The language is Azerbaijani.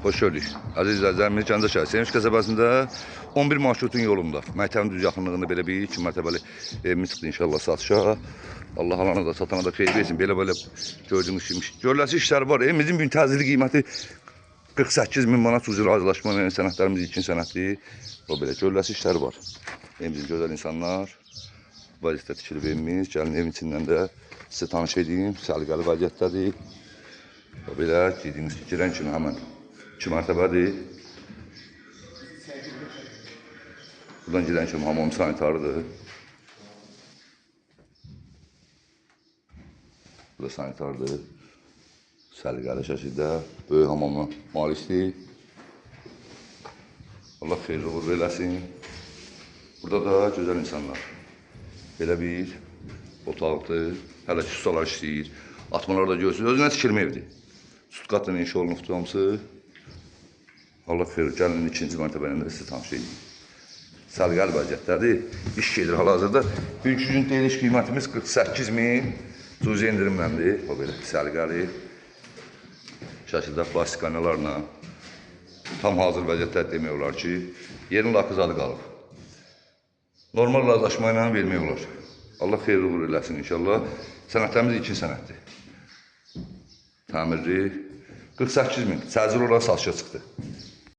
Hoş gördük. Aziz izləyicilərimiz, Gəncə şəhəri Sevinç qəsəbəsində 11 marşrutun yolunda məktəbin düz yaxınlığında belə bir 2 mərtəbəli evimiz çıxdı inşallah satışa. Allah alana da satana da xeyir versin. Belə gördüyünüz kimi görüləsi işlər var. Evimizin gün təzyiqli qiyməti 48 min manat üzrə razılaşma sənədlərimiz ilkin sənəddir. O belə görüləsi işlər var. Evimizin gözəl insanlar vəziyyətdə tikilib evimiz. Gəlin evin içindən də sizə tanış edeyim. Səliqəli vəziyyətdədir. O belə girən kimi həmən 2 mərtəbədir. Buradan girən kimi hamam sanitarıdır. Burada sanitardır. Səliqəli şəkildə böyük hamamla malikdir. Allah xeyirli uğur eləsin. Burada da gözəl insanlar. Belə bir otaqdır. Hələ ki ustalar işləyir. Atmalar da görsünüz. Özünə tikilmə evdir. Sütqatla inşa olunubdur hamısı. Allah xeyir, gəlin ikinci mərtəbəndə sizi tanış edeyim. Səliqəli vəziyyətdədir. İş gedir hal-hazırda. Bugünkü gün deyiliş qiymətimiz 48 min. Cüzi endirimləndir. O belə səliqəli şəkildə plastik aynalarla tam hazır vəziyyətdə demək olar ki, yerin lakı zadı qalıb. Normal razılaşma ilə vermək olar. Allah xeyirli uğur eləsin inşallah. Sənədlərimiz ilkin sənəddir. Təmirli 48 min. Səcil olaraq satışa çıxdı.